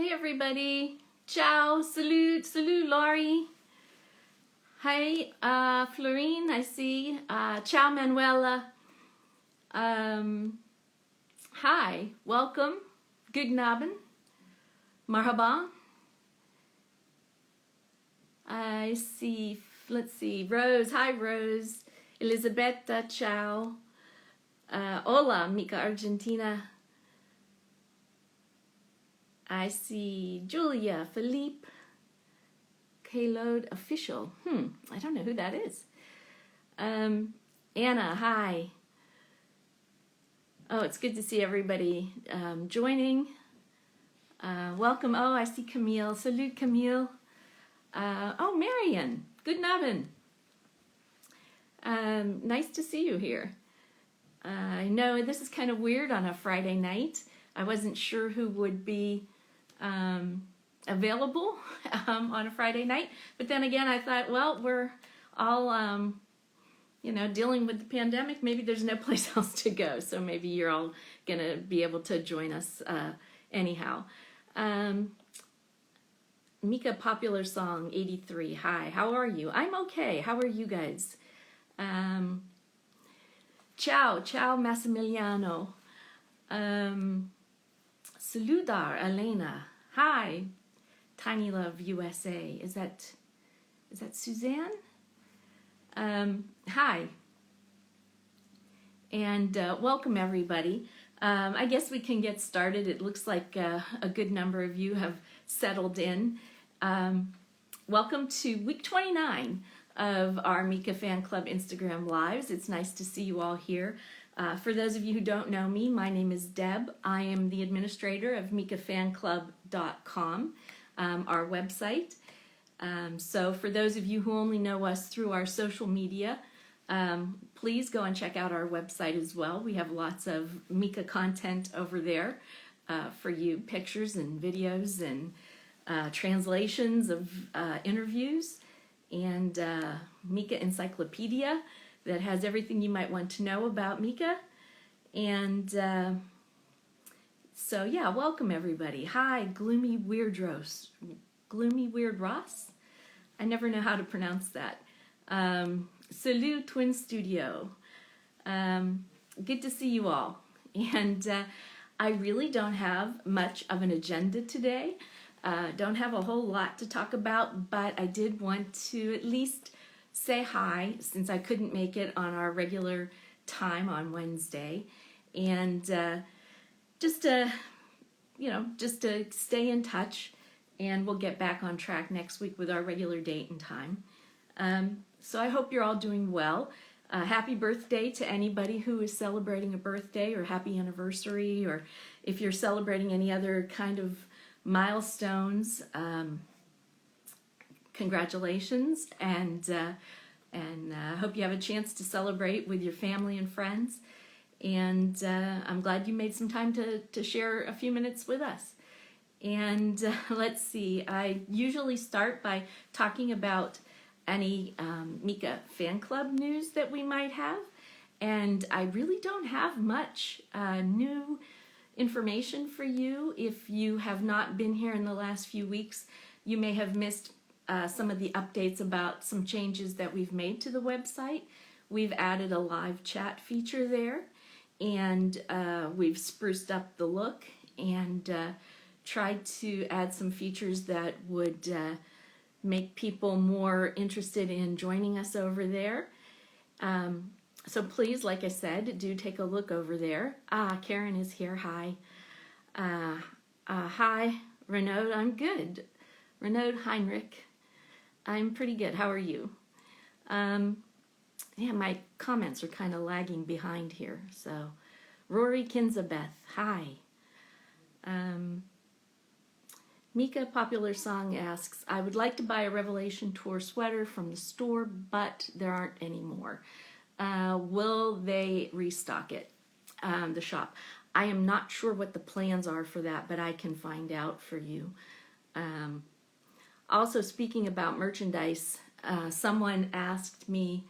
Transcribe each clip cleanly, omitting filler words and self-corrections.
Hey everybody. Ciao. Salut, Laurie. Hi, Florine, I see. Ciao, Manuela. Hi, welcome. Guten Abend. Marhaba. I see, let's see, Rose. Hi, Rose. Elisabetta, ciao. Hola, Mika, Argentina. I see Julia, Philippe, K-Load Official. I don't know who that is. Anna, hi. Oh, it's good to see everybody joining. Welcome. Oh, I see Camille. Salut, Camille. Oh, Marion. Good Abend. Nice to see you here. I know this is kind of weird on a Friday night. I wasn't sure who would be available on a Friday night, but then again I thought, well, we're all dealing with the pandemic. Maybe there's no place else to go, so maybe you're all gonna be able to join us anyhow. Mika, popular song 83. Hi, how are you? I'm okay. How are you guys? Ciao Massimiliano. Saludar Elena. Hi, Tiny Love USA. Is that Suzanne? Hi, and welcome everybody. I guess we can get started. It looks like a good number of you have settled in. Welcome to week 29 of our Mika Fan Club Instagram Lives. It's nice to see you all here. For those of you who don't know me, my name is Deb. I am the administrator of MikaFanClub.com, our website. So for those of you who only know us through our social media, please go and check out our website as well. We have lots of Mika content over there for you, pictures and videos and translations of interviews, and Mika Encyclopedia that has everything you might want to know about Mika. And so yeah, welcome everybody. Hi, Gloomy Weird Ross. I never know how to pronounce that. Salut Twin Studio. Good to see you all. And I really don't have much of an agenda today. Don't have a whole lot to talk about, but I did want to at least say hi since I couldn't make it on our regular time on Wednesday, and just to stay in touch, and we'll get back on track next week with our regular date and time. So I hope you're all doing well. Happy birthday to anybody who is celebrating a birthday, or happy anniversary, or if you're celebrating any other kind of milestones. Congratulations, and hope you have a chance to celebrate with your family and friends. And I'm glad you made some time to share a few minutes with us. And let's see, I usually start by talking about any Mika fan club news that we might have. And I really don't have much new information for you. If you have not been here in the last few weeks, you may have missed some of the updates about some changes that we've made to the website. We've added a live chat feature there, and we've spruced up the look and tried to add some features that would make people more interested in joining us over there. So please, like I said, do take a look over there. Karen is here. Hi. Hi, Renaud. I'm good. Renaud Heinrich. I'm pretty good. How are you? Yeah, my comments are kind of lagging behind here. So, Rory Kinzabeth. Hi. Mika Popular Song asks, I would like to buy a Revelation Tour sweater from the store, but there aren't any more. Will they restock it, the shop? I am not sure what the plans are for that, but I can find out for you. Also, speaking about merchandise, someone asked me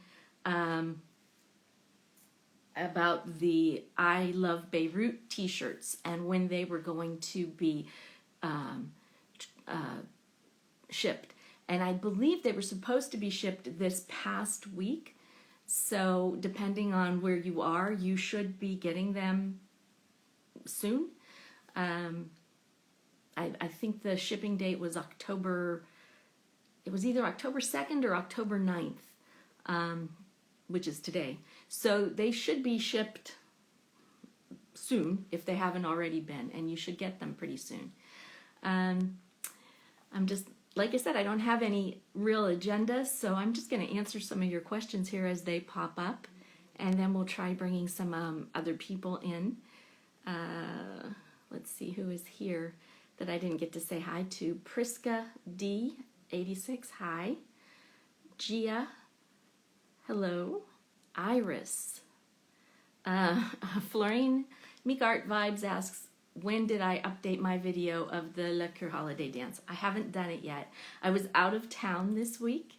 about the I Love Beirut t-shirts and when they were going to be shipped. And I believe they were supposed to be shipped this past week. So depending on where you are, you should be getting them soon. I think the shipping date was it was either October 2nd or October 9th, which is today. So they should be shipped soon if they haven't already been, and you should get them pretty soon. I'm just, like I said, I don't have any real agenda, so I'm just going to answer some of your questions here as they pop up, and then we'll try bringing some other people in. Let's see who is here that I didn't get to say hi to. Priska D, 86, hi. Gia, hello. Iris. Florine, Mika Art Vibes asks, when did I update my video of the Le Coeur holiday dance? I haven't done it yet. I was out of town this week,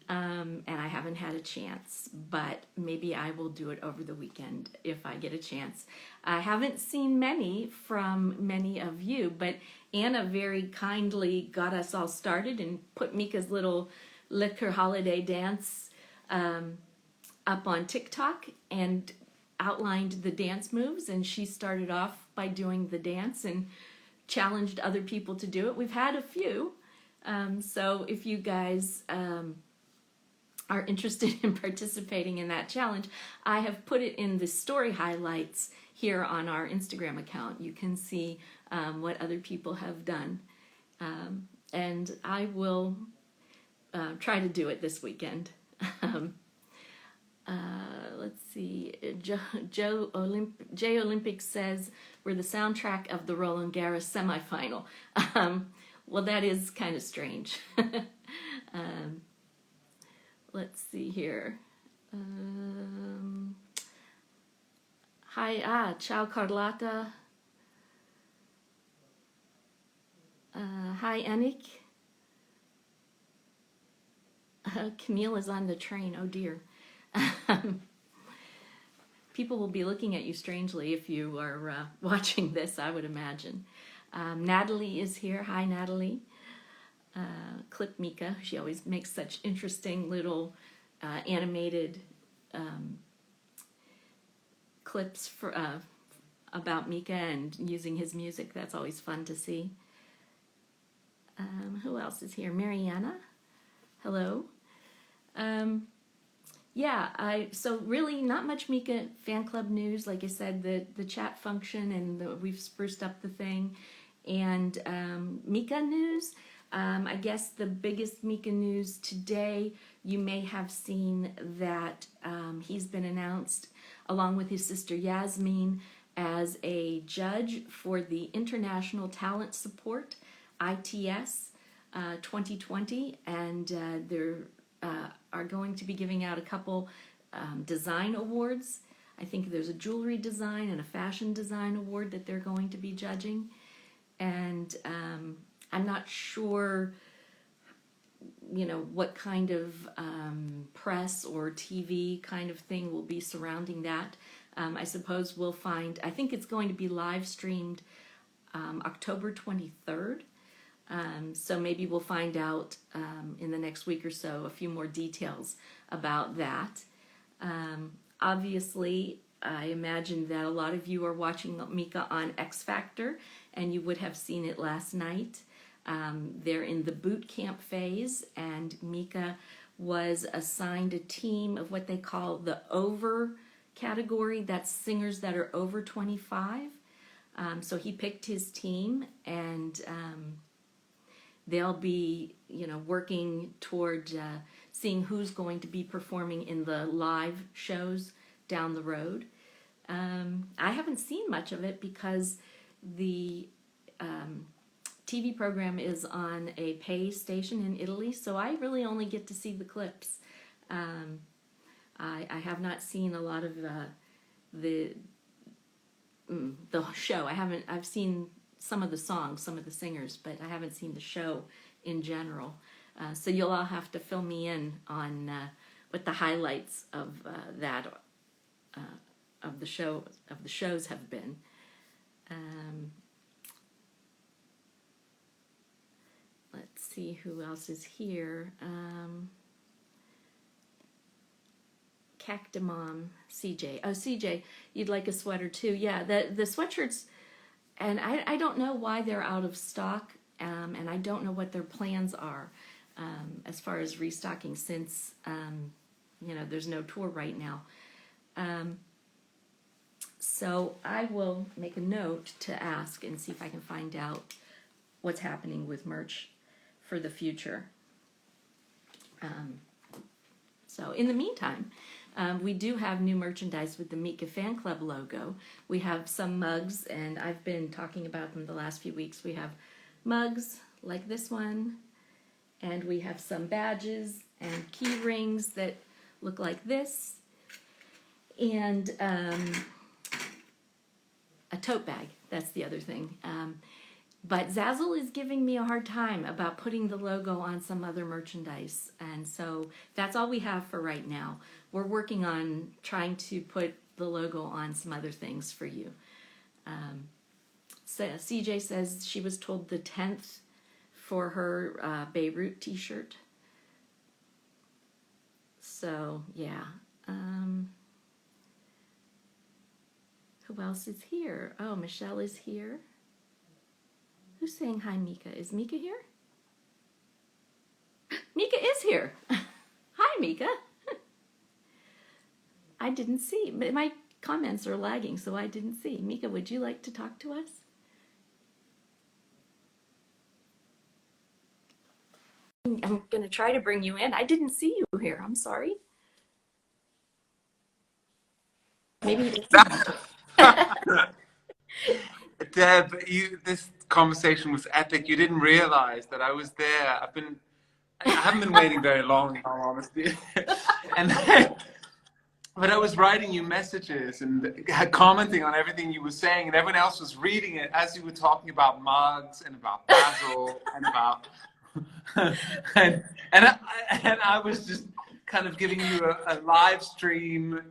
and I haven't had a chance, but maybe I will do it over the weekend if I get a chance. I haven't seen many from many of you, but Anna very kindly got us all started and put Mika's little Le Coeur holiday dance up on TikTok and outlined the dance moves, and she started off by doing the dance and challenged other people to do it. We've had a few, so if you guys are interested in participating in that challenge, I have put it in the story highlights here on our Instagram account. You can see what other people have done, and I will try to do it this weekend. Let's see, J Olympic says we're the soundtrack of the Roland Garros semifinal. Well, that is kind of strange. Let's see here. Hi, ciao Carlotta. Hi, Anik. Camille is on the train, oh dear. People will be looking at you strangely if you are watching this, I would imagine. Natalie is here. Hi, Natalie. Clip Mika. She always makes such interesting little animated clips for about Mika and using his music. That's always fun to see. Who else is here? Mariana. Hello. Yeah, so really not much Mika fan club news. Like I said, the chat function, and we've spruced up the thing. And Mika news, I guess the biggest Mika news today, you may have seen that he's been announced along with his sister Yasmin as a judge for the International Talent Support, ITS 2020, and they're are going to be giving out a couple design awards. I think there's a jewelry design and a fashion design award that they're going to be judging. And I'm not sure, you know, what kind of press or TV kind of thing will be surrounding that. I suppose we'll find, I think it's going to be live streamed October 23rd. So maybe we'll find out in the next week or so a few more details about that. Obviously, I imagine that a lot of you are watching Mika on X Factor, and you would have seen it last night. They're in the boot camp phase, and Mika was assigned a team of what they call the over category. That's singers that are over 25. So he picked his team, and they'll be, you know, working toward seeing who's going to be performing in the live shows down the road. I haven't seen much of it because the TV program is on a pay station in Italy, so I really only get to see the clips. I have not seen a lot of the show. I've seen some of the songs, some of the singers, but I haven't seen the show in general. So you'll all have to fill me in on what the highlights of that of the shows have been. see who else is here. Cactamom, CJ. Oh, CJ, you'd like a sweater too. Yeah, the sweatshirts, and I don't know why they're out of stock, and I don't know what their plans are as far as restocking since, there's no tour right now. So I will make a note to ask and see if I can find out what's happening with merch for the future. So in the meantime, we do have new merchandise with the Mika Fan Club logo. We have some mugs, and I've been talking about them the last few weeks. We have mugs like this one, and we have some badges and key rings that look like this, and a tote bag. That's the other thing. But Zazzle is giving me a hard time about putting the logo on some other merchandise, and so that's all we have for right now. We're working on trying to put the logo on some other things for you. So CJ says she was told the 10th for her Beirut t-shirt. So, yeah. Who else is here? Oh, Michelle is here. Who's saying hi, Mika? Is Mika here? Mika is here. Hi, Mika. I didn't see. My comments are lagging, so I didn't see. Mika, would you like to talk to us? I'm going to try to bring you in. I didn't see you here. I'm sorry. Maybe. Deb, this conversation was epic. You didn't realize that I was there. I haven't been waiting very long, in all honesty. But I was writing you messages and commenting on everything you were saying, and everyone else was reading it as you were talking about mugs and about Basil and about and I was just kind of giving you a live stream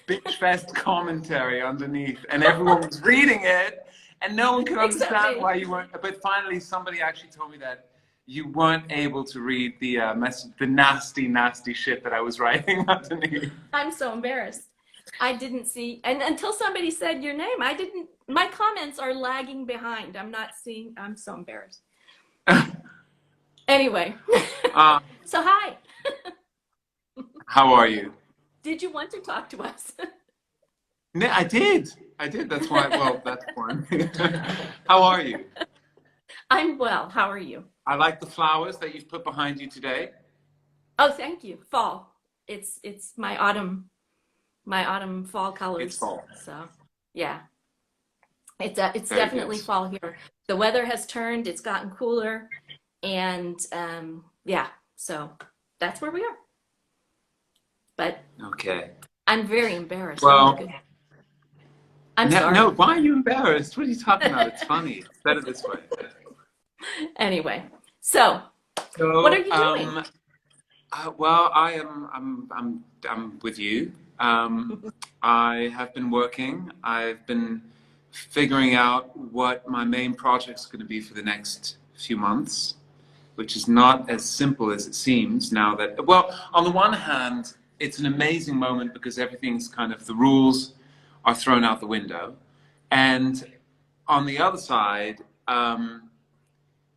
bitch fest commentary underneath, and everyone was reading it, and no one could understand why you weren't. But finally, somebody actually told me that you weren't able to read the message, the nasty shit that I was writing underneath. I'm so embarrassed. I didn't see, and until somebody said your name, I didn't. My comments are lagging behind. I'm not seeing. I'm so embarrassed. Anyway, so hi. How are you? Did you want to talk to us? No, I did. That's why. Well, that's one. How are you? I'm well. How are you? I like the flowers that you've put behind you today. Oh, thank you. Fall. It's my autumn fall colors. It's fall. So yeah, it's definitely fall here. The weather has turned. It's gotten cooler, and yeah. So that's where we are. But okay, I'm very embarrassed. Well, I'm sorry. No, why are you embarrassed? What are you talking about? It's funny. It's better this way. Anyway, so what are you doing? Well, I'm with you. I have been working. I've been figuring out what my main project is going to be for the next few months, which is not as simple as it seems now that, well, on the one hand, it's an amazing moment because everything's kind of, the rules are thrown out the window. And on the other side,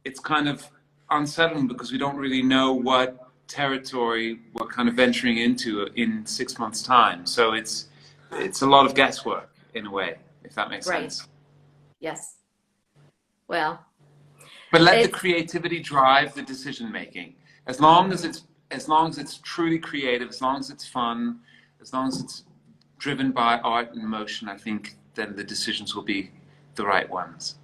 it's kind of unsettling because we don't really know what territory we're kind of venturing into in 6 months' time. So it's a lot of guesswork in a way, if that makes sense. Yes. Well. But let the creativity drive the decision making. As long as it's truly creative, as long as it's fun, as long as it's driven by art and emotion, I think then the decisions will be the right ones.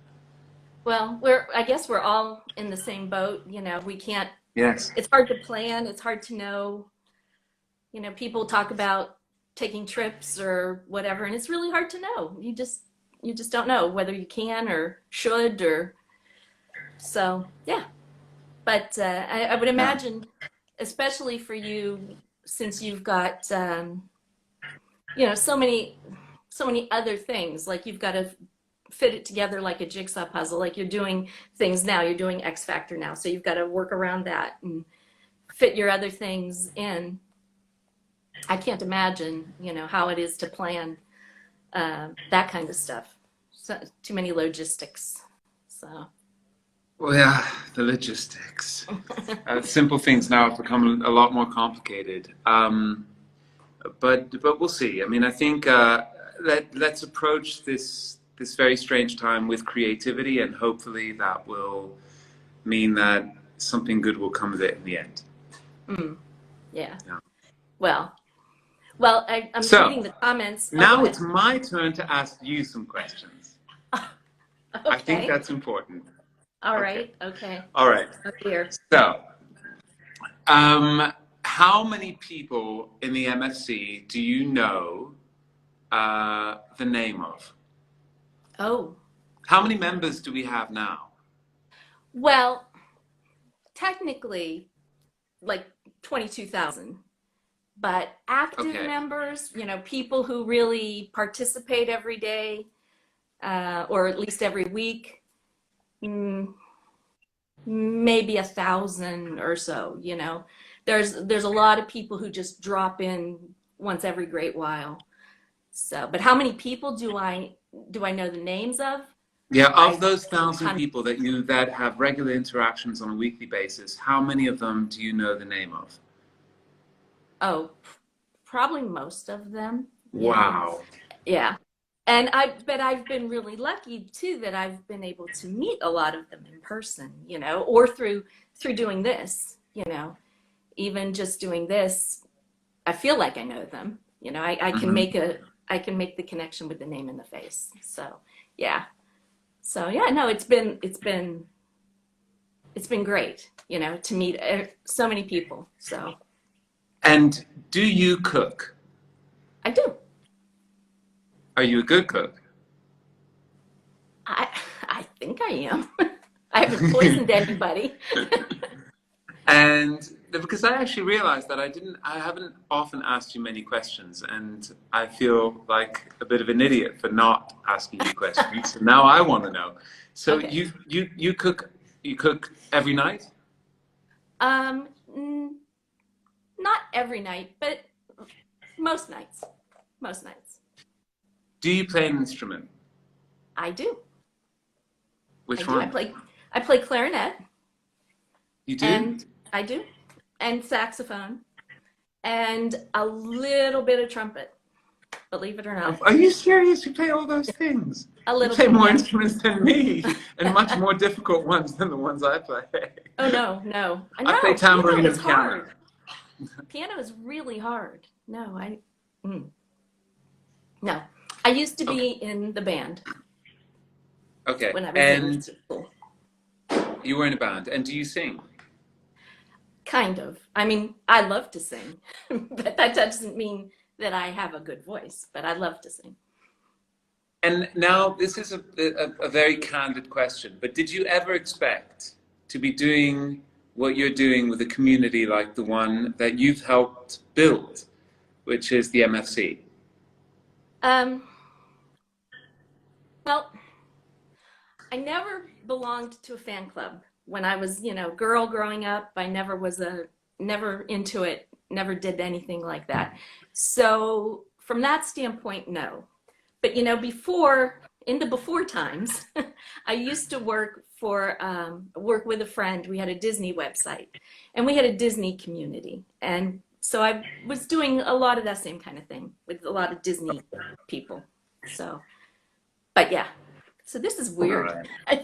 Well, I guess we're all in the same boat. You know, we can't. Yes. It's hard to plan. It's hard to know. You know, people talk about taking trips or whatever, and it's really hard to know. You just don't know whether you can or should or. So yeah, but I would imagine, especially for you, since you've got so many other things. Like you've got a fit it together like a jigsaw puzzle. Like you're doing things now, you're doing X Factor now, so you've got to work around that and fit your other things in. I can't imagine, you know, how it is to plan that kind of stuff. So, too many logistics. So. Well, yeah, the logistics. Simple things now have become a lot more complicated. But we'll see. I mean, I think let's approach this very strange time with creativity, and hopefully that will mean that something good will come of it in the end. Yeah. Yeah. Well, I'm So, reading the comments. Oh, now go it's my turn to ask you some questions. ahead. I think Okay. that's important. All Okay. right. Okay. All right. Up here. So, how many people in the MFC do you know the name of? Oh, How many members do we have now? well, technically, like 22,000, but active Okay. members, you know, people who really participate every day, or at least every week, maybe 1,000 or so, you know. There's a lot of people who just drop in once every great while. So, but how many people do I know the names of? Yeah, I of those 1,000 hun- people that have regular interactions on a weekly basis, how many of them do you know the name of? oh, probably most of them. Yeah. Wow. Yeah. But I've been really lucky too that I've been able to meet a lot of them in person, you know, or through doing this, you know. Even just doing this, I feel like I know them. You know, I can make the connection with the name and the face. So yeah. So yeah, no, it's been great, you know, to meet so many people. So And do you cook? I do. Are you a good cook? I think I am. I haven't poisoned anybody. And because I actually realized that I haven't often asked you many questions, and I feel like a bit of an idiot for not asking you questions. So now I want to know. So Okay. you cook every night? Not every night, but most nights. Most nights. Do you play an instrument? I do. Which I do. one? I play clarinet, You do? and I do, and saxophone, and a little bit of trumpet. Believe it or not, Are you serious? You play all those things? a You little play bit. more Yeah. instruments than me, and much more difficult ones than the ones I play. Oh no. I play tambourine Piano and is piano. hard. Piano is really hard. No, no. I used to be in the band Okay, when I was in school. you were in a band, and do you sing? Kind of. I mean, I love to sing, but that doesn't mean that I have a good voice, but I love to sing. And now this is a very candid question, but did you ever expect to be doing what you're doing with a community like the one that you've helped build, which is the MFC? Well, I never belonged to a fan club. When I was, you know, girl growing up, I never into it, never did anything like that. So from that standpoint, no. But you know, in the before times, I used to work with a friend. We had a Disney website, and we had a Disney community, and so I was doing a lot of that same kind of thing with a lot of Disney people. So, but yeah, so this is weird. Alright. I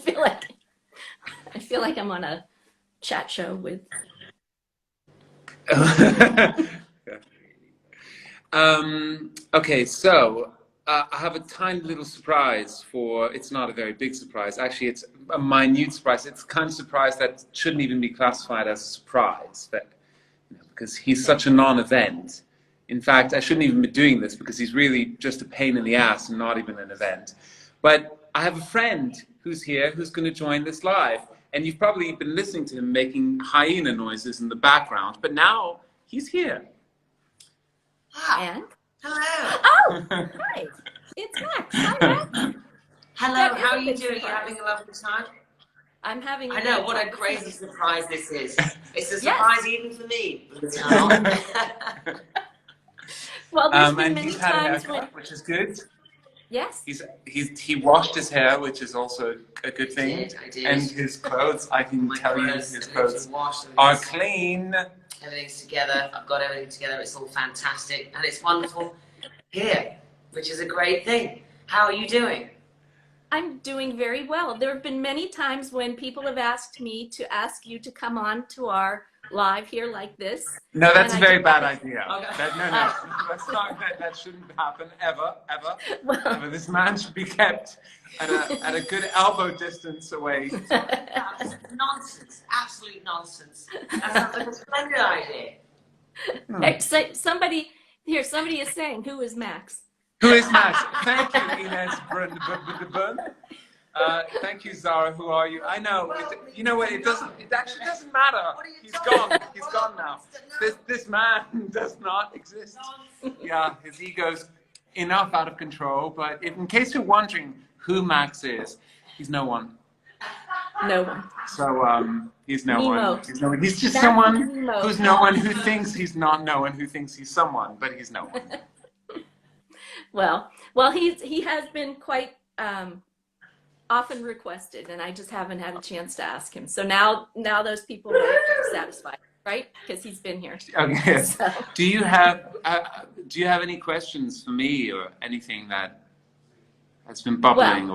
feel like I'm on a chat show with. Okay, so I have a tiny little surprise it's not a very big surprise. Actually, it's a minute surprise. It's the kind of surprise that shouldn't even be classified as a surprise, because he's such a non-event. In fact, I shouldn't even be doing this because he's really just a pain in the ass and not even an event. But I have a friend who's here who's going to join this live. And you've probably been listening to him making hyena noises in the background, but now he's here. And Hello. oh, hi, it's Max. Hi, Max. Hello, That is how a are you big doing? You surprise. having a lovely time? I'm having a I know, great what a time. crazy surprise this is. It's a Yes. surprise even for me. believe it or not. Well, there's been And many he's had a times when haircut, which is good. yes. He washed his hair, which is also a good thing. I did. And his clothes, I can My tell you, clothes, his everything's clothes washed, are clean. everything's together. I've got everything together. It's all fantastic. And it's wonderful here, which is a great thing. How are you doing? I'm doing very well. There have been many times when people have asked me to ask you to come on to our live here like this. No, that's a and I very just bad haven't- idea. Okay. That's not, that shouldn't happen, ever. Well, Ever. This man should be kept at a good elbow distance away. That's nonsense. Absolute nonsense. That sounds like a splendid idea. hey, somebody is saying, who is Max? Who is Max? Thank you, Inez Brun. Thank you, Zara. Who are you? I know. You know what? It actually doesn't matter. He's gone. He's gone now. This man does not exist. Yeah, his ego's enough out of control. But if, in case you're wondering who Max is, he's no one. No one. So he's no Nemo. one. He's no one. He's just That's someone Nemo. who's no one, who thinks he's not no one, who thinks he's someone, but he's no one. Well, he has been quite often requested, and I just haven't had a chance to ask him. So now those people are satisfied, right? Because he's been here. Okay. So. Do you have any questions for me or anything that has been bubbling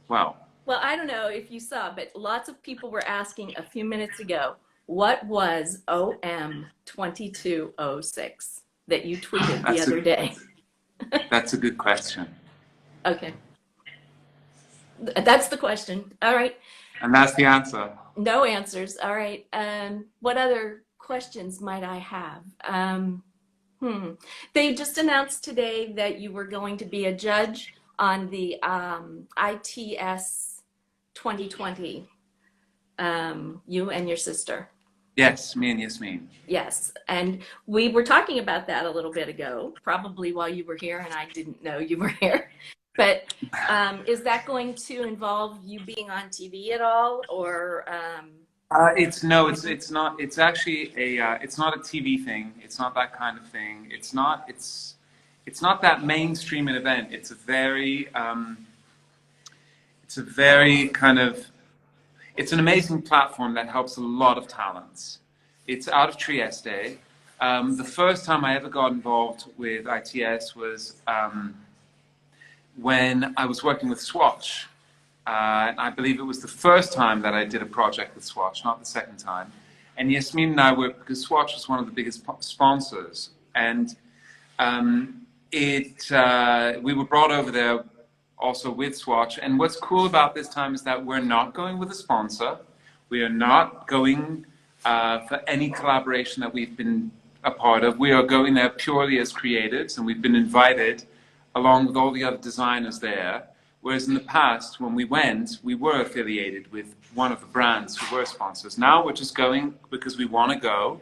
Well, I don't know if you saw, but lots of people were asking a few minutes ago, what was OM 2206 that you tweeted the other day? That's a good question. Okay. That's the question. All right. And that's the answer. No answers. All right. What other questions might I have? They just announced today that you were going to be a judge on the ITS 2020. You and your sister. Yes, me and Yasmin. Yes, and we were talking about that a little bit ago, probably while you were here, and I didn't know you were here. But is that going to involve you being on TV at all, or? It's not. It's actually it's not a TV thing. It's not that kind of thing. It's not that mainstream an event. It's a very kind of. It's an amazing platform that helps a lot of talents. It's out of Trieste. The first time I ever got involved with ITS was when I was working with Swatch. And I believe it was the first time that I did a project with Swatch, not the second time. And Yasmin and I worked because Swatch was one of the biggest sponsors. And we were brought over there also with Swatch. And what's cool about this time is that we're not going with a sponsor. We are not going for any collaboration that we've been a part of. We are going there purely as creatives, and we've been invited along with all the other designers there. Whereas in the past, when we went, we were affiliated with one of the brands who were sponsors. Now we're just going because we want to go,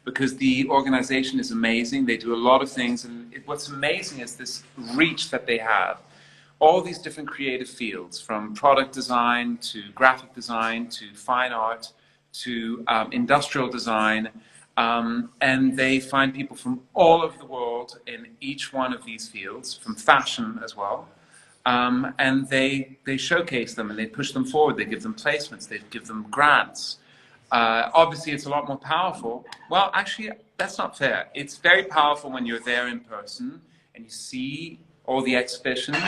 because the organization is amazing. They do a lot of things. And what's amazing is this reach that they have. All these different creative fields, from product design to graphic design to fine art to industrial design. And they find people from all over the world in each one of these fields, from fashion as well. And they showcase them and they push them forward. They give them placements. They give them grants. Obviously, it's a lot more powerful. Well, actually, that's not fair. It's very powerful when you're there in person and you see all the exhibitions.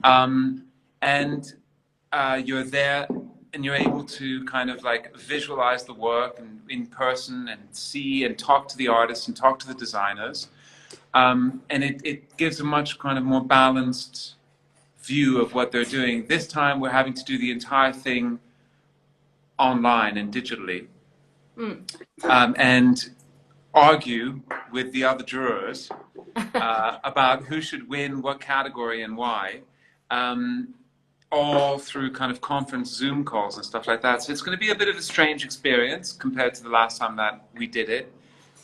And you're there and you're able to kind of like visualize the work and in person and see and talk to the artists and talk to the designers. And it gives a much kind of more balanced view of what they're doing. This time we're having to do the entire thing online and digitally, and argue with the other jurors about who should win what category and why, all through kind of conference Zoom calls and stuff like that. So it's going to be a bit of a strange experience compared to the last time that we did it,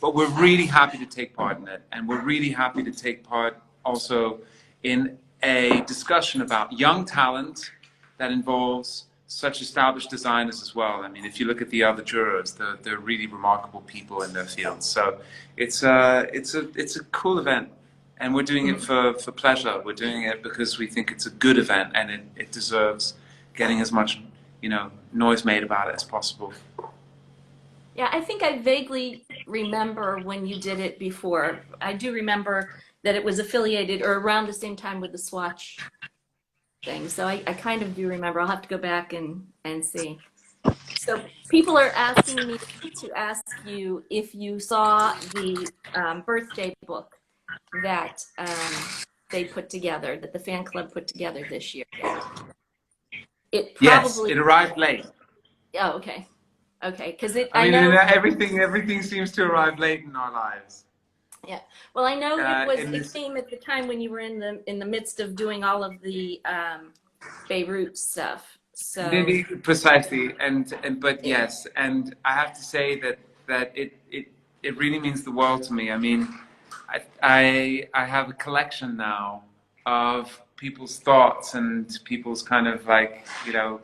but we're really happy to take part in it, and we're really happy to take part also in a discussion about young talent that involves such established designers as well. I mean, if you look at the other jurors, they're really remarkable people in their fields. So it's a cool event, and we're doing it for pleasure. We're doing it because we think it's a good event, and it deserves getting as much, you know, noise made about it as possible. Yeah, I think I vaguely remember when you did it before. I do remember that it was affiliated or around the same time with the Swatch thing. So I kind of do remember. I'll have to go back and see. So people are asking me to ask you if you saw the birthday book that they put together, that the fan club put together this year. It Yes, probably. it arrived late. Oh, okay. Okay, because I mean, know everything seems to arrive late in our lives. Yeah. Well, I know This, it came at the time when you were in the midst of doing all of the Beirut stuff. So maybe precisely, but yes, and I have to say that it really means the world to me. I mean, I have a collection now of people's thoughts and people's kind of like, you know,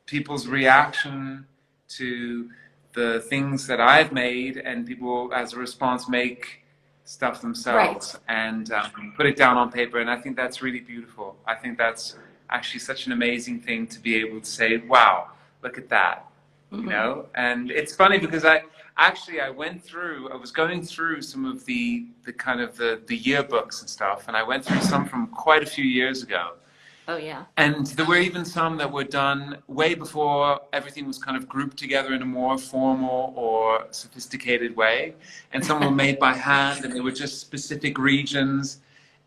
people's reaction to the things that I've made, and people as a response make stuff themselves and put it down on paper. And I think that's really beautiful. I think that's actually such an amazing thing to be able to say, wow, look at that, you know? And it's funny because I was going through some of the kind of the yearbooks and stuff, and I went through some from quite a few years ago. Oh, yeah. And there were even some that were done way before everything was kind of grouped together in a more formal or sophisticated way. And some were made by hand, and they were just specific regions.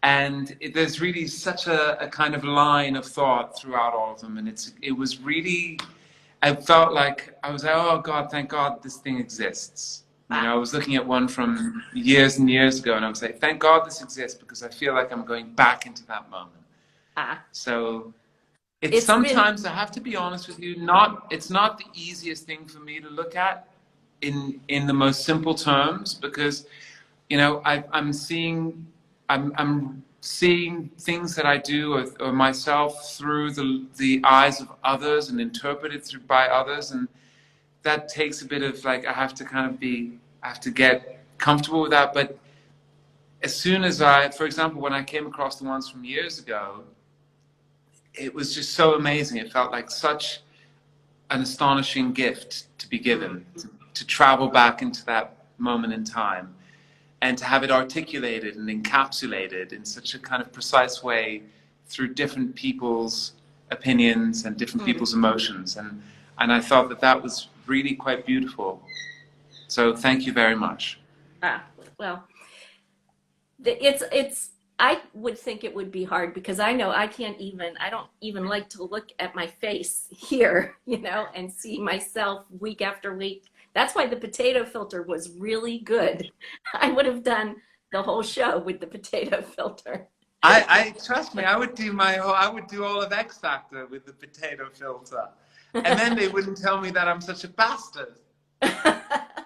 And there's really such a kind of line of thought throughout all of them. And it was really, I felt like, I was like, oh God, thank God this thing exists. You know, I was looking at one from years and years ago, and I was like, thank God this exists, because I feel like I'm going back into that moment. So it's sometimes, I have to be honest with you, it's not the easiest thing for me to look at in the most simple terms, because, you know, I'm seeing things that I do or myself through the eyes of others and interpreted by others, and that takes a bit of like, I have to get comfortable with that. But as soon as for example, when I came across the ones from years ago, it was just so amazing. It felt like such an astonishing gift to be given, to travel back into that moment in time and to have it articulated and encapsulated in such a kind of precise way through different people's opinions and different people's emotions. And I thought that was really quite beautiful. So thank you very much. Well, I would think it would be hard, because I know I don't even like to look at my face here, you know, and see myself week after week. That's why the potato filter was really good. I would have done the whole show with the potato filter. I trust me, I would do all of X Factor with the potato filter. And then they wouldn't tell me that I'm such a bastard.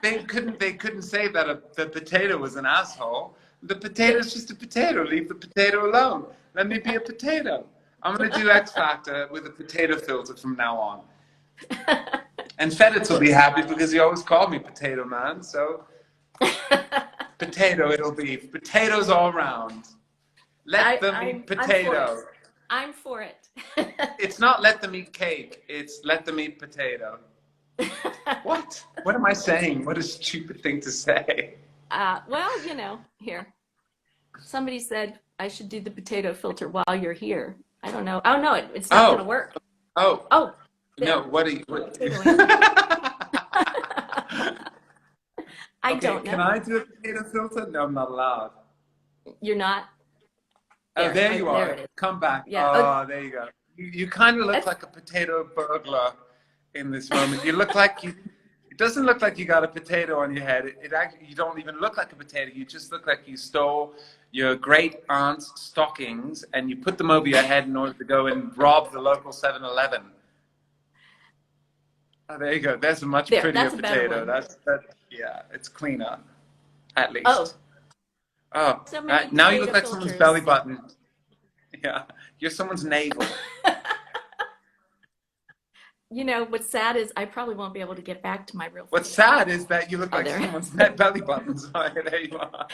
They couldn't say that the potato was an asshole. The potato's just a potato. Leave the potato alone. Let me be a potato. I'm going to do X Factor with a potato filter from now on. And Feditz will be happy, because he always called me Potato Man. So potato it'll be. Potatoes all round. Let them eat potato. I'm for it. It's not let them eat cake. It's let them eat potato. What? What am I saying? What a stupid thing to say. Well, you know, here. Somebody said I should do the potato filter while you're here. I don't know. Oh, no, it's not going to work. Oh. There. No, what are you... I don't know. Can I do a potato filter? No, I'm not allowed. You're not? There you are. There it is. Come back. Yeah. Oh, there you go. You kind of look like a potato burglar in this moment. You look like you... It doesn't look like you got a potato on your head. It actually, you don't even look like a potato. You just look like you stole your great aunt's stockings and you put them over your head in order to go and rob the local 7-Eleven. Oh, there you go. There's a much prettier potato. Yeah, it's cleaner, at least. Oh, So many now you data look like someone's filters. belly button. Yeah, you're someone's navel. You know, what's sad is I probably won't be able to get back to my real What's face. sad is that you look Oh, like there. someone's belly button. So there you are.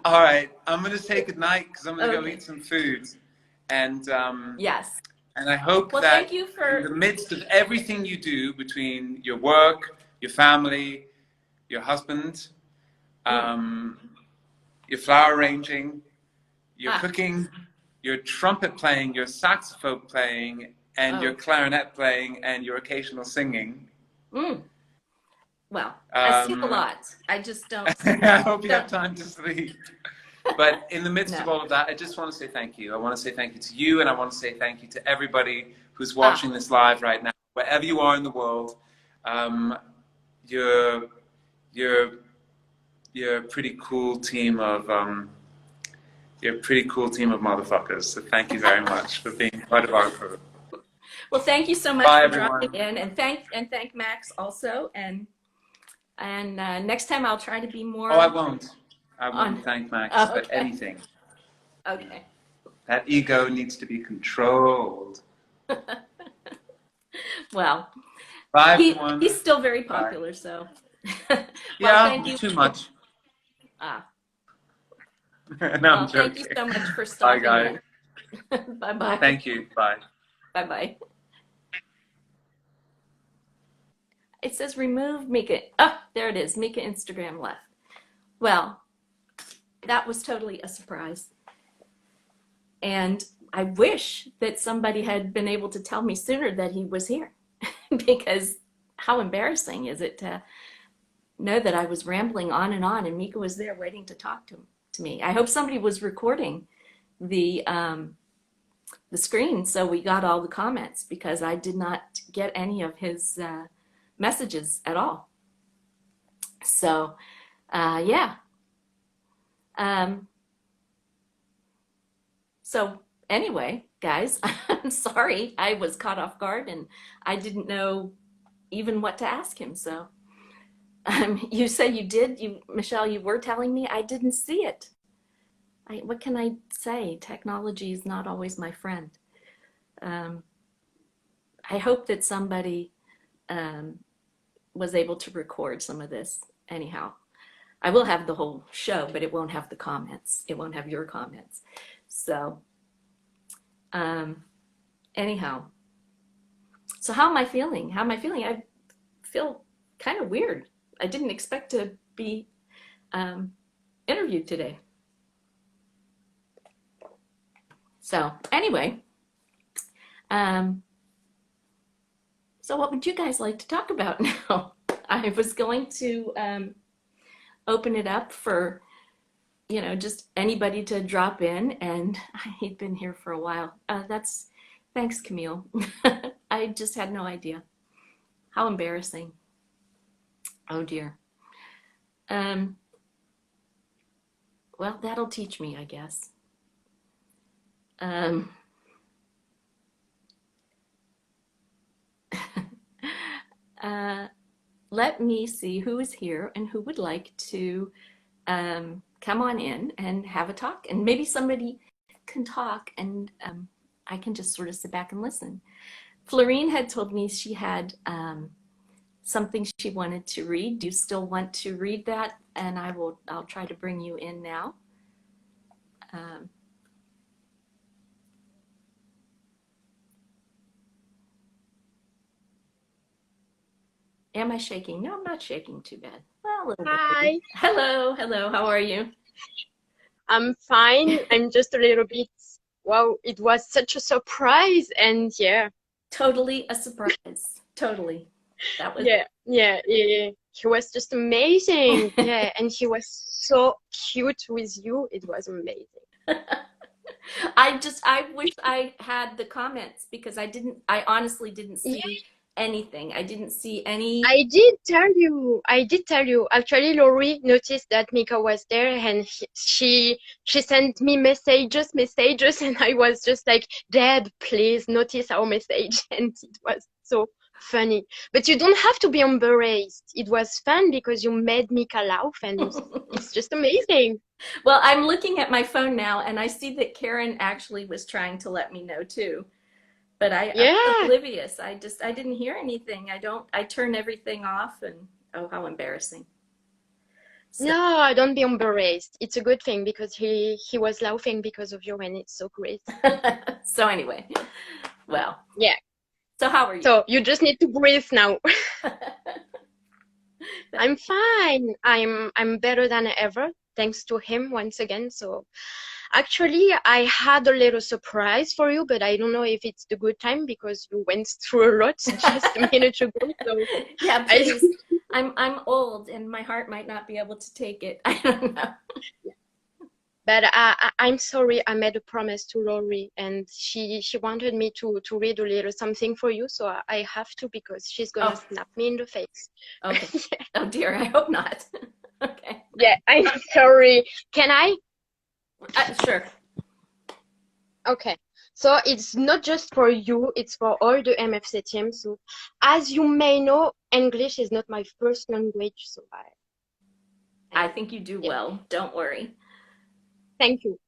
All right, I'm gonna say goodnight because I'm gonna go Okay. eat some food, and Yes. and I hope Well, that thank you in the for. midst of everything you do between your work, your family, your husband, your flower arranging, your Ah, cooking, your trumpet playing, your saxophone playing, and your oh. clarinet playing, and your occasional singing. Mm. Well, I sleep a lot. I just don't. I hope you have Don't. time to sleep. But in the midst of No. all of that, I just want to say thank you. I want to say thank you to you, and I want to say thank you to everybody who's Ah. watching this live right now, wherever you are in the world. You're you're a pretty cool team of you're a pretty cool team of motherfuckers. So thank you very much for being part of our crew. Well, thank you so much Bye, for everyone. dropping in, and thank Max also. And next time I'll try to be more. Oh, I won't. I On- won't thank Max Oh, for okay. anything. Okay. That ego needs to be controlled. Well, Bye, everyone. he's still very Bye. popular, so. Yeah, thank you. too much. Ah. No, I'm Well, joking. thank you so much for Bye, stopping guys. in. Bye-bye. Thank you. Bye. Bye-bye. It says remove Mika. Oh, there it is. Mika Instagram left. Well, that was totally a surprise. And I wish that somebody had been able to tell me sooner that he was here. Because how embarrassing is it to know that I was rambling on and Mika was there waiting to talk to me. I hope somebody was recording the screen so we got all the comments, because I did not get any of his messages at all. So yeah. So anyway, guys, I'm sorry I was caught off guard and I didn't know even what to ask him. So you say you did, Michelle, you were telling me. I didn't see it. What can I say? Technology is not always my friend. I hope that somebody was able to record some of this. Anyhow, I will have the whole show, but it won't have the comments. It won't have your comments. So anyhow, so how am I feeling? How am I feeling? I feel kind of weird. I didn't expect to be interviewed today. So anyway, so what would you guys like to talk about now? I was going to open it up for, you know, just anybody to drop in, and he'd been here for a while. Thanks, Camille. I just had no idea. How embarrassing. Oh dear. Well, that'll teach me, I guess. Let me see who is here and who would like to come on in and have a talk. And maybe somebody can talk and I can just sort of sit back and listen. Florine had told me she had something she wanted to read. Do you still want to read that? And I'll try to bring you in now. Am I shaking? No, I'm not shaking too bad. Well, a little bit. Hi. Hello, hello. How are you? I'm fine. I'm just a little bit, wow, it was such a surprise. And yeah. Totally a surprise. Totally. That was. Yeah. He was just amazing. Yeah. And he was so cute with you. It was amazing. I wish I had the comments, because I honestly didn't see anything. I didn't see any. I did tell you. Actually, Laurie noticed that Mika was there, and she sent me messages, and I was just like, Dad, please notice our message. And it was so funny. But you don't have to be embarrassed. It was fun because you made Mika laugh, and it's just amazing. Well, I'm looking at my phone now and I see that Karen actually was trying to let me know too. But I was Yeah. oblivious. I didn't hear anything. I turn everything off and oh, how embarrassing. So, No, don't be embarrassed. It's a good thing because he was laughing because of you, and it's so great. so anyway, well, Yeah. so how are you? So you just need to breathe now. I'm fine. I'm better than ever, thanks to him once again. So actually, I had a little surprise for you, but I don't know if it's the good time because you went through a lot just a minute ago. So Yeah, I please. I'm old and my heart might not be able to take it. I don't know. But I'm sorry, I made a promise to Laurie, and she wanted me to read a little something for you, so I have to because she's gonna Oh, snap me in the face. okay. Oh dear, I hope not. Okay. Yeah, I'm sorry. Can I? Sure. Okay. So it's not just for you, it's for all the MFC team. So as you may know, English is not my first language, so I think you do yeah, well. Don't worry. thank you.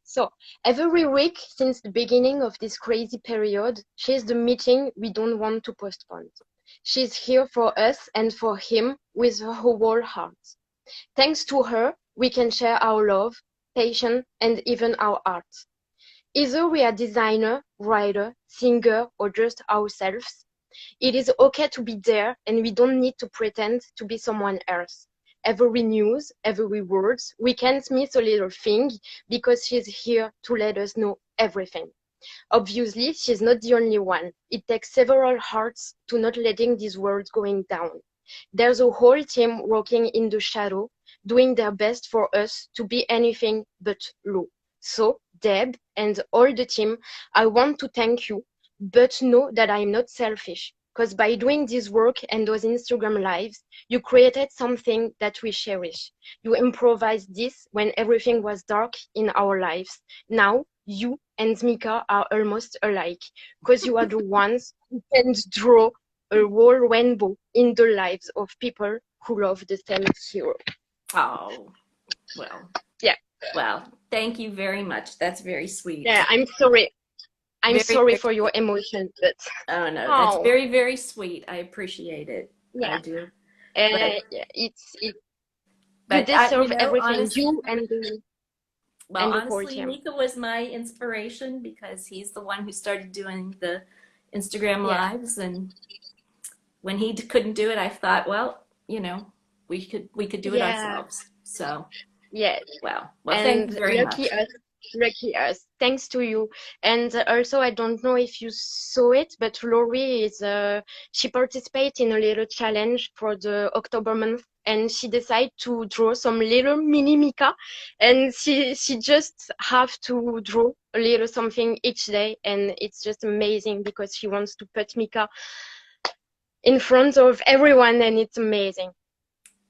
So every week since the beginning of this crazy period, she's the meeting we don't want to postpone. She's here for us and for him with her whole heart. Thanks to her, we can share our love, passion, and even our art. Either we are designer, writer, singer, or just ourselves, it is okay to be there and we don't need to pretend to be someone else. Every news, every words, we can't miss a little thing because she's here to let us know everything. Obviously, she's not the only one. It takes several hearts to not letting these words going down. There's a whole team working in the shadow, doing their best for us to be anything but low. So, Deb and all the team, I want to thank you, but know that I'm not selfish. Because by doing this work and those Instagram lives, you created something that we cherish. You improvised this when everything was dark in our lives. Now, you and Mika are almost alike, because you are the ones who can draw a whole rainbow in the lives of people who love the same hero. Oh, well. Yeah. Well, thank you very much. That's very sweet. Yeah, I'm sorry. I'm Very, sorry very for your emotion, but Oh no, that's oh, very, very sweet. I appreciate it. I yeah. do. But Yeah, you but I, deserve everything. honest, You well, and the whole honestly, team. Mika was my inspiration because he's the one who started doing the Instagram Yeah. lives, and when he couldn't do it, I thought, well, we could do it Yeah. ourselves. So, Yeah. well, thank you And very much. lucky us, thanks to you. And also, I don't know if you saw it, but Laurie is she participated in a little challenge for the October month, and she decided to draw some little mini Mika, and she just have to draw a little something each day, and it's just amazing because she wants to put Mika in front of everyone, and it's amazing.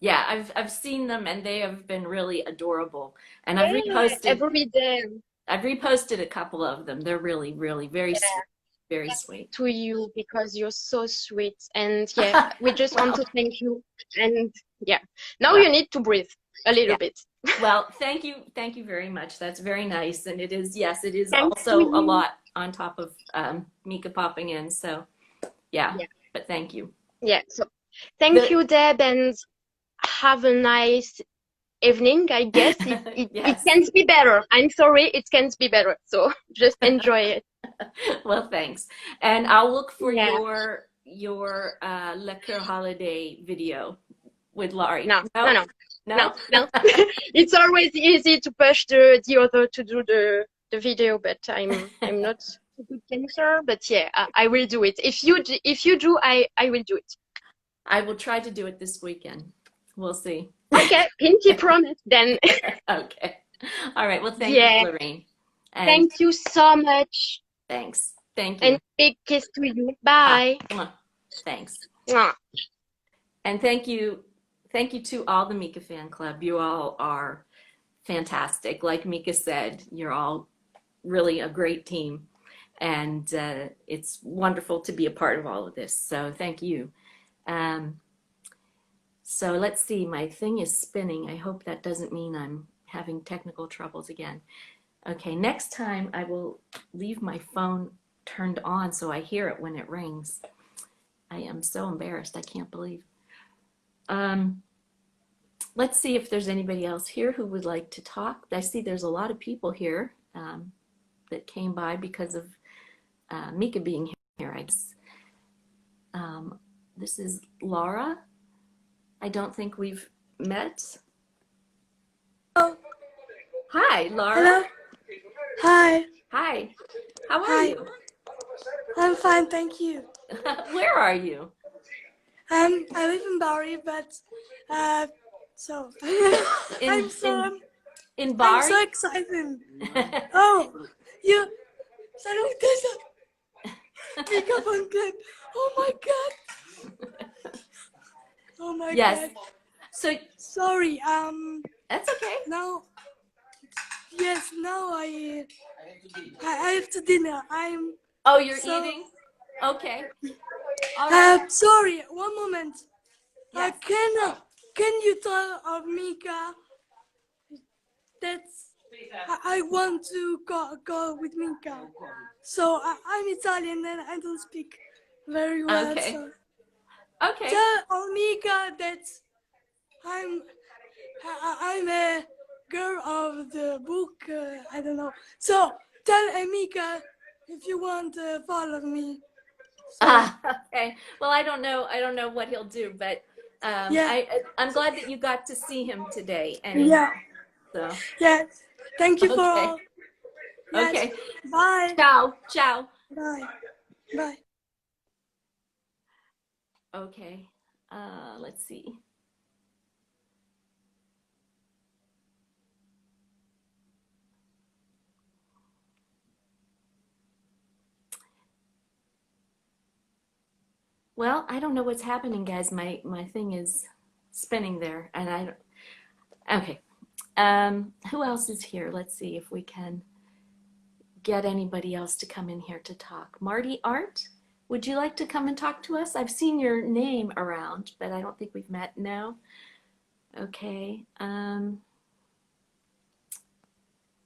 Yeah, I've seen them and they have been really adorable. And Yeah, every day. I've reposted a couple of them. They're really, really very sweet, very sweet. To you because you're so sweet. And yeah, we just want Well, to thank you. And yeah, now well, you need to breathe a little yeah. bit. Well, thank you very much. That's very nice. And it is, yes, it is Thanks to also a you. lot on top of Mika popping in. So yeah, Yeah, but thank you. yeah. So thank The you, Deb, and have a nice evening. I guess it yes. can't be better. I'm sorry, it can't be better. So just enjoy it. Well, thanks. And I'll look for Yeah. your Le Coeur holiday video with Laurie. No, no, No? no, no, No? no. It's always easy to push the other to do the video, but I'm not a good dancer. But yeah, I will do it. If you do, I will do it. I will try to do it this weekend. We'll see. Okay, pinky promise then. Okay. All right. Well, thank you, Yeah, Lorraine. And thank you so much, thanks. Thank and you. big kiss to you. Ah, Bye. thanks. Mwah. And thank you. Thank you to all the Mika fan club. You all are fantastic. Like Mika said, you're all really a great team. and it's wonderful to be a part of all of this. So thank you. So let's see, my thing is spinning. I hope that doesn't mean I'm having technical troubles again. Okay, next time I will leave my phone turned on so I hear it when it rings. I am so embarrassed, I can't believe. Let's see if there's anybody else here who would like to talk. I see there's a lot of people here that came by because of Mika being here, I guess. This is Laura. I don't think we've met. Oh, Hi, Laura. hello. Hi. Hi. How are Hi. you? I'm fine, thank you. Where are you? I live in Bari, but so I'm so in I'm Bari? so excited. Oh, you salut déjà. Mika van Clip. Oh my god. Oh my Yes. god. So Sorry. that's okay. Now. Yes. Now I have to dinner. I'm. Oh, you're So, eating? Okay. All right. Sorry. One moment. Yes. Can you tell Mika that I want to go with Mika? So I'm Italian and I don't speak very well. Okay. So Okay. tell Mika that I'm a girl of the book. I don't know. So tell Mika if you want to follow me. So, Okay. Well, I don't know. I don't know what he'll do, but yeah. I'm glad that you got to see him today. Anyhow. So. Yes. Thank you for Okay. all. Yes. Okay. Bye. Ciao. Ciao. Bye. Bye. Okay. Let's see. Well, I don't know what's happening, guys. My thing is spinning there, and I don't. Okay. Who else is here? Let's see if we can get anybody else to come in here to talk. Marty Art, would you like to come and talk to us? I've seen your name around, but I don't think we've met. No. Okay.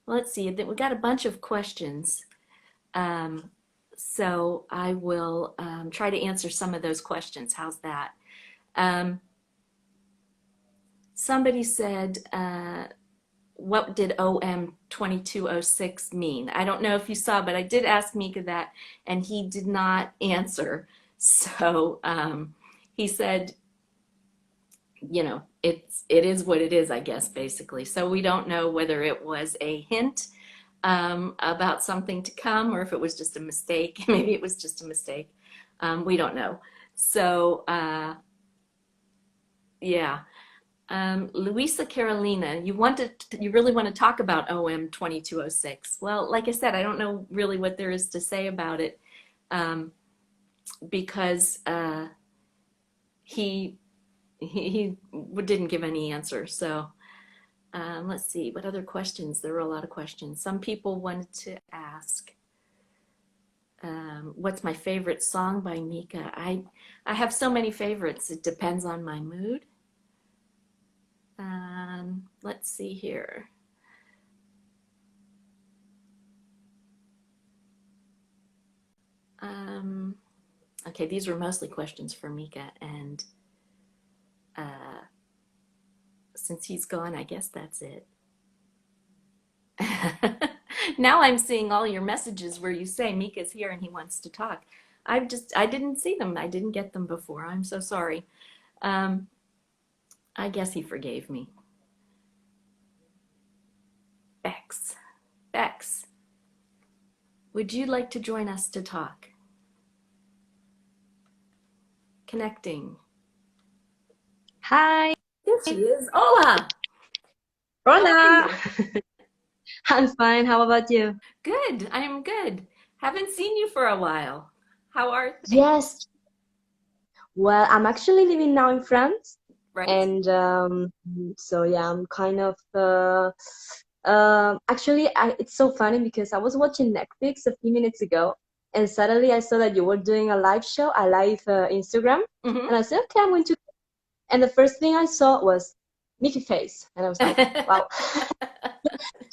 Let's see. We got a bunch of questions. So I will try to answer some of those questions. How's that? Somebody said, what did OM 2206 mean? I don't know if you saw, but I did ask Mika that, and he did not answer. So he said, you know, it is what it is, I guess, basically. So we don't know whether it was a hint about something to come, or if it was just a mistake. Maybe it was just a mistake. We don't know. So yeah. Luisa Carolina, you really want to talk about OM 2206. Well, like I said, I don't know really what there is to say about it because he didn't give any answer. So let's see, what other questions? There were a lot of questions. Some people wanted to ask, what's my favorite song by Mika? I have so many favorites. It depends on my mood. Let's see here. Okay, these were mostly questions for Mika, and since he's gone, I guess that's it. Now I'm seeing all your messages where you say Mika's here and he wants to talk. I didn't see them. I didn't get them before. I'm so sorry. I guess he forgave me. Bex, would you like to join us to talk? Connecting. Hi. There she is. Hola. Hola. I'm fine. How about you? Good. I am good. Haven't seen you for a while. How are things? Yes. Well, I'm actually living now in France. Right. And so yeah, I'm kind of Actually, it's so funny because I was watching Netflix a few minutes ago, and suddenly I saw that you were doing a live show, a live Instagram, and I said, okay, I'm going to. And the first thing I saw was Mickey face, and I was like, wow.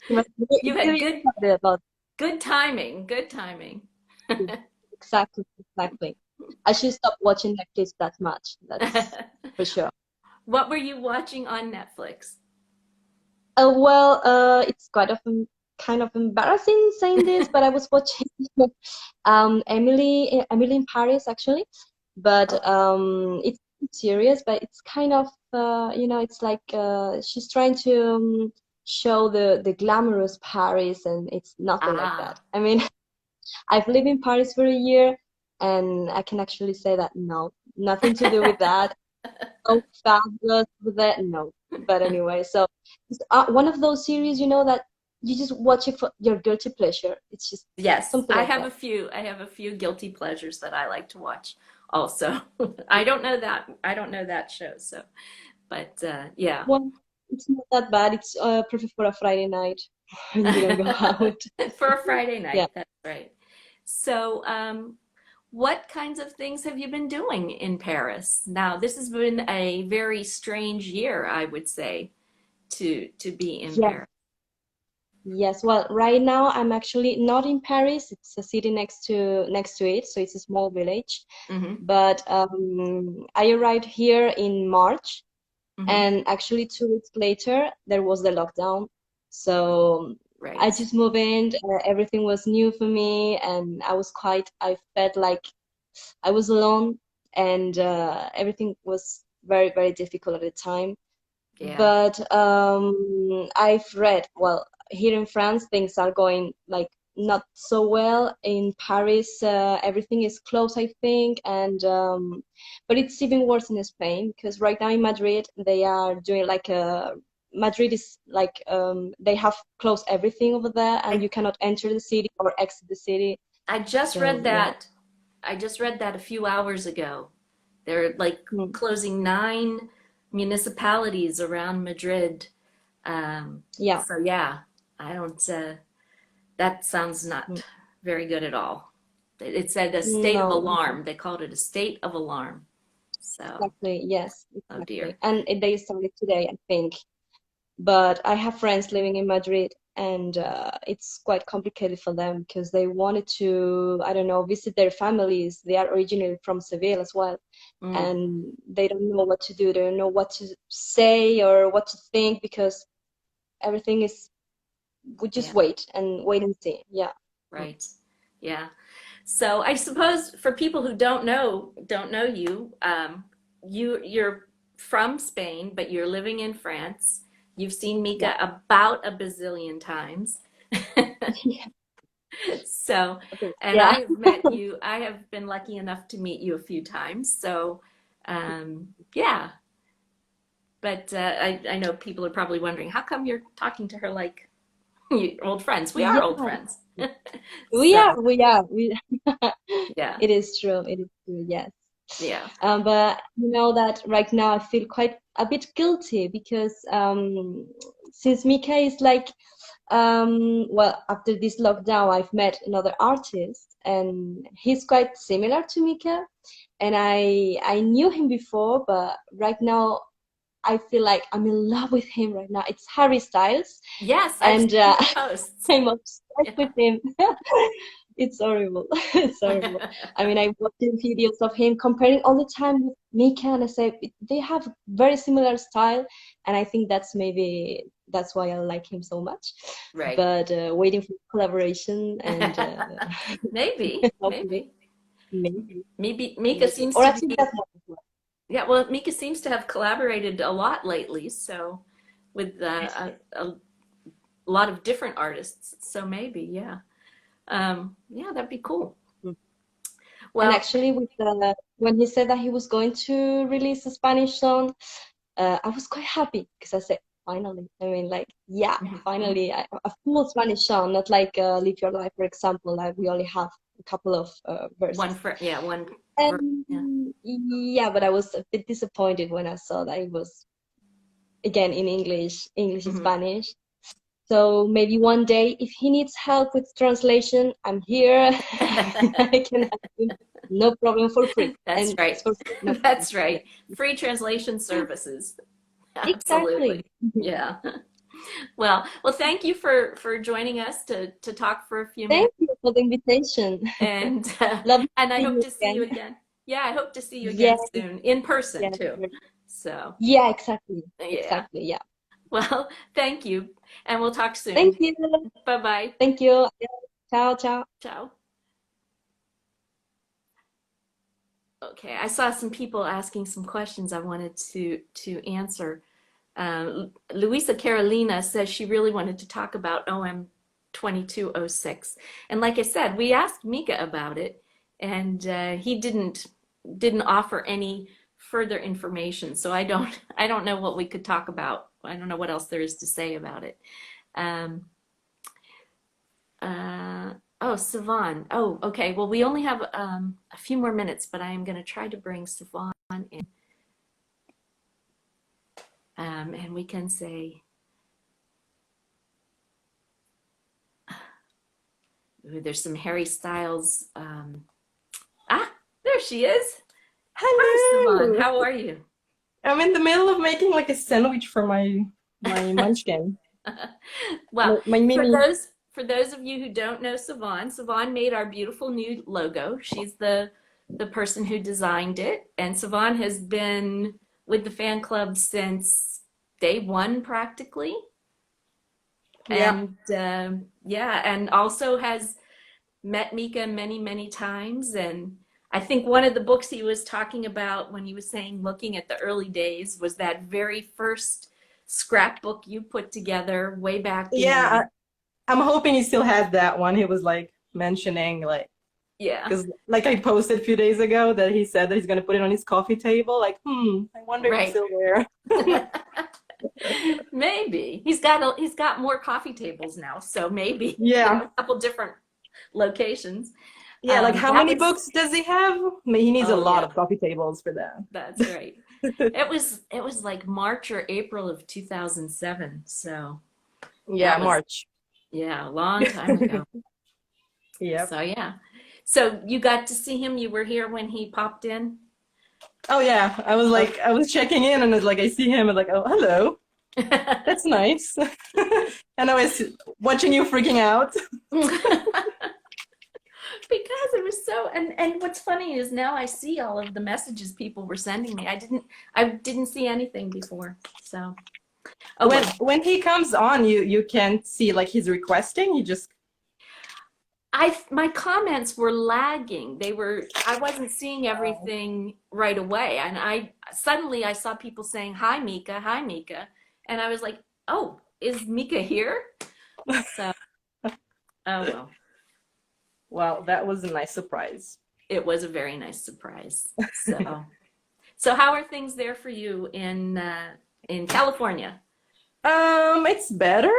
She must be You had really excited about good timing, good timing. it. Exactly, exactly. I should stop watching Netflix that much. That's for sure. What were you watching on Netflix? Well, it's kind of embarrassing saying this, but I was watching Emily in Paris actually, but it's serious, but it's kind of it's like she's trying to show the glamorous Paris, and it's nothing like that. Ah, I mean, I've lived in Paris for a year, and I can actually say that no, nothing to do with that. So fabulous with that, no. But anyway, so it's one of those series, that you just watch it for your guilty pleasure. It's just yes, something like that. I have a few guilty pleasures that I like to watch also. I don't know that show, so but yeah. Well, it's not that bad. It's perfect for a Friday night when you don't go out. For a Friday Yeah. night, that's right. So, what kinds of things have you been doing in Paris? Now, this has been a very strange year, I would say, to be in Yeah. Paris. Yes. Well, right now I'm actually not in Paris. It's a city next to it, so it's a small village. Hmm. But I arrived here in March. Hmm. And actually, 2 weeks later, there was the lockdown. So I Right. just moved in. Everything was new for me, and I felt like I was alone, and everything was very, very difficult at the time. Yeah. But I've read, well, here in France, things are going like not so well. In Paris, everything is closed, I think, and but it's even worse in Spain because right now in Madrid, they are doing like Madrid is like they have closed everything over there, and I you cannot enter the city or exit the city. I just So read yeah. that. I just read that a few hours ago. They're like Hmm. closing 9 municipalities around Madrid. Yeah. So yeah, I don't. That sounds Hmm. not very good at all. It said a state of No, alarm. They called it a state of alarm. So, exactly. Yes, oh exactly. dear. And they started today, I think. But I have friends living in Madrid, and it's quite complicated for them because they wanted to, I don't know, visit their families. They are originally from Seville as well, Mm, and they don't know what to do. They don't know what to say or what to think because everything is, we just yeah, wait and see. Yeah. right. Yeah. So I suppose for people who don't know you, you're from Spain, but you're living in France. You've seen Yeah. Mika about a bazillion times. Yeah. So, Okay. and Yeah. I have met you, I have been lucky enough to meet you a few times. So, yeah. But I know people are probably wondering, how come you're talking to her like you old friends? We are old Yeah. friends. We So, are. We are. We. yeah, It is true. It is true. Yes. yeah. But you know that right now I feel quite a bit guilty because since Mika is like, well, after this lockdown, I've met another artist, and he's quite similar to Mika, and I knew him before, but right now I feel like I'm in love with him right now. It's Harry Styles, Yes, I've and seen your posts. I'm obsessed Yeah. with him. It's horrible. It's horrible. I mean, I watched videos of him comparing all the time with Mika, and I say they have very similar style, and I think that's why I like him so much. Right. But waiting for collaboration and Maybe, hopefully, maybe. maybe, Maybe Mika maybe, seems or to at least be, that's what I want. yeah, well, Mika seems to have collaborated a lot lately, so with a lot of different artists. So maybe, yeah. Yeah, that'd be cool. And Well, actually, with when he said that he was going to release a Spanish song, I was quite happy because I said, finally. I mean, like, yeah, mhm, mhm. finally, a full Spanish song, not like Live Your Life, for example, like we only have a couple of One verses. for, yeah, one ver yeah. And yeah, but I was a bit disappointed when I saw that it was again in English and Hmm. Spanish. So maybe one day, if he needs help with translation, I'm here. I can help him. No problem, for free. That's And right. for free, no problem. That's right. Free translation services. Absolutely. Exactly. Yeah. Well, thank you for joining us to talk for a few Thank minutes, you for the invitation. and Lovely and I to see hope you to see you again. again. Yeah, I hope to see you Yeah, again soon in person yeah, too. sure. So, Yeah, exactly. yeah. Exactly, yeah. Well, thank you, and we'll talk soon. Thank you. Bye-bye. Thank you. Ciao, ciao. Ciao. Okay, I saw some people asking some questions I wanted to answer. Luisa Carolina says she really wanted to talk about OM 2206, and like I said, we asked Mika about it, and he didn't offer any further information. So I don't know what we could talk about. I don't know what else there is to say about it. Um, oh, Savan. Oh, okay. Well, we only have a few more minutes, but I am going to try to bring Savan in. And we can say, ooh, there's some Harry Styles. There she is. Hi, Hello. Savan. How are you? I'm in the middle of making like a sandwich for my munchkin. Well, My mini. for those of you who don't know Savan, Savan made our beautiful new logo. She's the person who designed it, and Savan has been with the fan club since day one practically. Yeah. And yeah, and also has met Mika many, many times. And I think one of the books he was talking about when he was saying looking at the early days was that very first scrapbook you put together way back Yeah, in, I'm hoping he still has that one. He was like mentioning like yeah, because like I posted a few days ago that he said that he's gonna put it on his coffee table. Like, I wonder if it's right. still there. Maybe he's got more coffee tables now, so maybe Yeah. a couple different locations. Yeah, like how That many was, books does he have? I mean, he needs a oh lot yeah, of coffee tables for that. that's right. It was like March or April of 2007, so Yeah, that was, March. yeah, a long time ago. Yep. So yeah. So you got to see him, you were here when he popped in? Oh yeah, I was like, I was checking in and it's like I see him and like, oh, hello. That's nice. And I was watching you freaking out. Because it was so, and what's funny is now I see all of the messages people were sending me. I didn't see anything before. So oh well. When he comes on, you can't see like he's requesting. He just My comments were lagging. I wasn't seeing everything right away. And I suddenly saw people saying, hi Mika, and I was like, oh, is Mika here? So oh well. well, that was a nice surprise. It was a very nice surprise. So how are things there for you in California? It's better.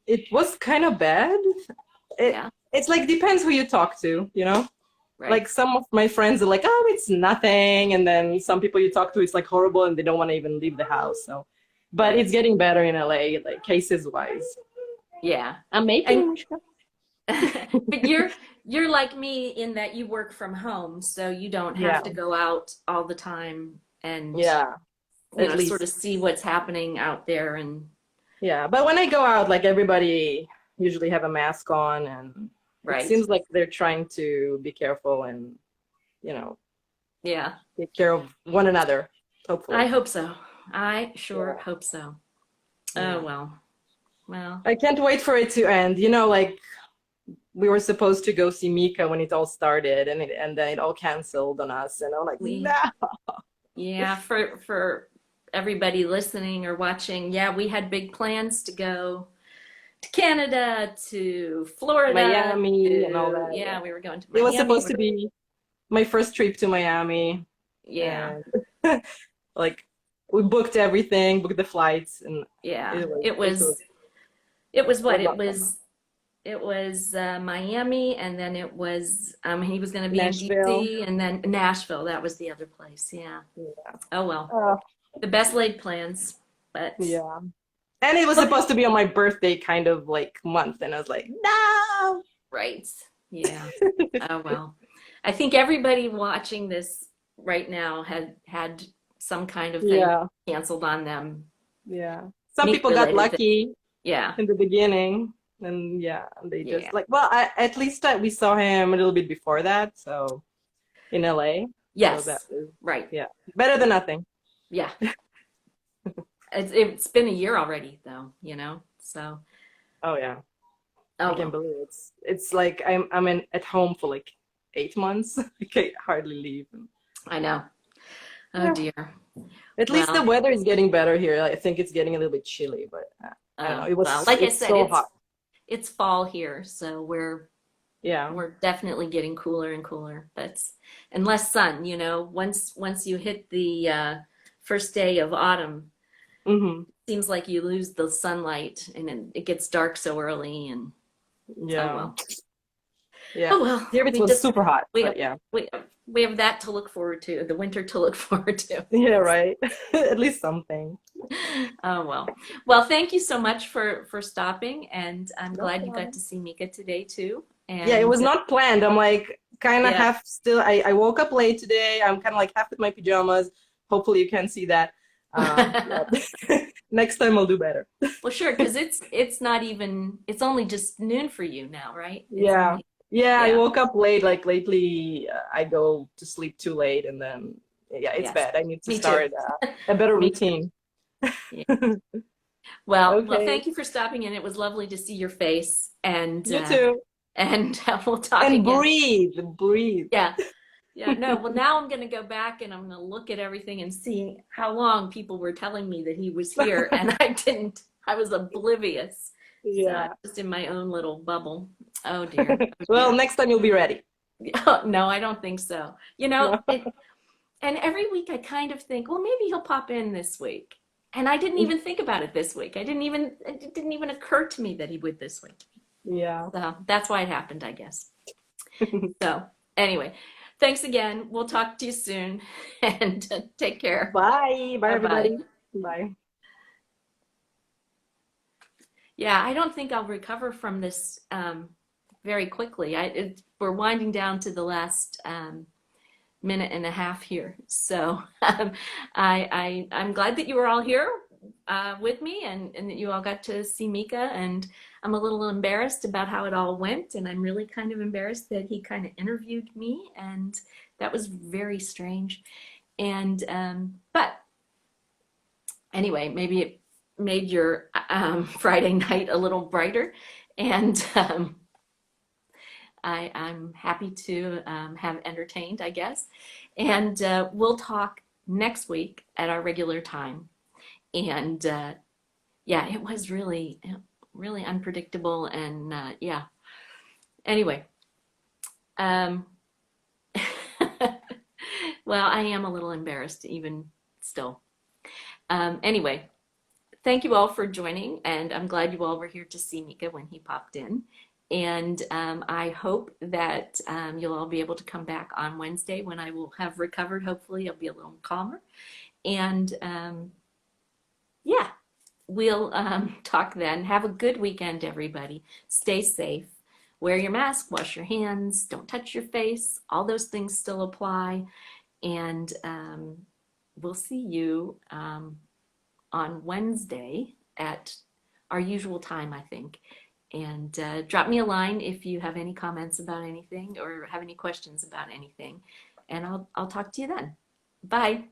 It was kind of bad. Yeah, It's like depends who you talk to, you know? right. Like some of my friends are like, oh, it's nothing, and then some people you talk to, it's like horrible, and they don't want to even leave the house. So, but Right. it's getting better in LA, like cases wise. Yeah. I'm making. But you're like me in that you work from home, so you don't have Yeah. to go out all the time and Yeah, you at know sort of least. see what's happening out there. And Yeah, but when I go out, like everybody usually have a mask on, and it right. seems like they're trying to be careful and, you know, Yeah. take care of one another, hopefully. I hope so. I sure Yeah. hope so. Yeah. Oh well. I can't wait for it to end. You know, like we were supposed to go see Mika when it all started, and then it all canceled on us, and I'm like, no. Yeah, for everybody listening or watching, yeah, we had big plans to go to Canada, to Florida, Miami and all that. yeah, we were going to It was Miami. supposed to be my first trip to Miami. Yeah. And like we booked everything, booked the flights, and Yeah. it was It was what? a lot of fun. It was Miami, and then it was he was going to be Nashville. in DC, and then Nashville. That was the other place. Yeah. Yeah. Oh well. The best laid plans, but Yeah. And it was supposed to be on my birthday kind of like month, and I was like, no. Right. Yeah. Oh, well. I think everybody watching this right now had some kind of thing Yeah, canceled on them. yeah. Some Meat people got related thing. lucky Yeah. in the beginning, and yeah, they Yeah. just like, well, at least we saw him a little bit before that, so in LA. So that Yes. was, Right. yeah, better than nothing. Yeah. It's been a year already though, you know. So, Oh yeah, oh I can't well. believe it. It's like I'm at home for like 8 months. I can hardly leave. I know. Oh Yeah. dear. At least the Well, weather is getting better here. I think it's getting a little bit chilly, but I don't know. well, like I It's said, so hot. it's fall here, so Yeah. we're definitely getting cooler and cooler. But and less sun, you know. Once you hit the first day of autumn, Hmm. seems like you lose the sunlight and it gets dark so early. And oh Yeah. well. Yeah. Oh well. Here it was super hot, We but yeah. we we have that to look forward to, the winter to look forward to. Yeah, right. At least something. Oh well. Well, thank you so much for stopping, and I'm No glad you got problem. to see Mika today too. Yeah, it And was not planned. I'm like kind of yeah, half still. I woke up late today. I'm kind of like half with my pajamas. Hopefully you can see that. Yeah. Next time I'll do better. well, sure, because it's not even it's only just noon for you now, right? It's Yeah. only Yeah, I yeah, wook up late. Like lately, I go to sleep too late, and then yeah, it's yes, bad. I need to me too, start a better me too. routine. Yeah. Well, Okay. thank you for stopping in. It was lovely to see your face, You too. and we'll talk And again. breathe, breathe. Yeah. Yeah, no, well, now I'm going to go back and I'm going to look at everything and see how long people were telling me that he was here, and I didn't, I was oblivious. So I'm Yeah. just in my own little bubble. Oh dear. Oh Well, dear. next time you'll be ready. No, I don't think so. You know, No. and every week I kind of think, well, maybe he'll pop in this week. And I didn't even think about it this week. It didn't even occur to me that he would this week. Yeah. So that's why it happened, I guess. So anyway, thanks again. We'll talk to you soon and take care. Bye. Bye, Bye-bye. everybody. Bye. Yeah, I don't think I'll recover from this very quickly. We're winding down to the last minute and a half here. So I'm glad that you were all here with me and that you all got to see Mika. And I'm a little embarrassed about how it all went. And I'm really kind of embarrassed that he kind of interviewed me. And that was very strange. And but anyway, maybe it made your Friday night a little brighter. And I'm happy to have entertained, I guess. And we'll talk next week at our regular time. And yeah, it was really, really unpredictable. And yeah, anyway. Well, I am a little embarrassed even still. Anyway, thank you all for joining, and I'm glad you all were here to see Mika when he popped in. And I hope that you'll all be able to come back on Wednesday when I will have recovered. Hopefully, I'll be a little calmer. And yeah, we'll talk then. Have a good weekend, everybody. Stay safe. Wear your mask, wash your hands, don't touch your face. All those things still apply. And we'll see you on Wednesday at our usual time, I think. And drop me a line if you have any comments about anything or have any questions about anything. And I'll talk to you then. Bye.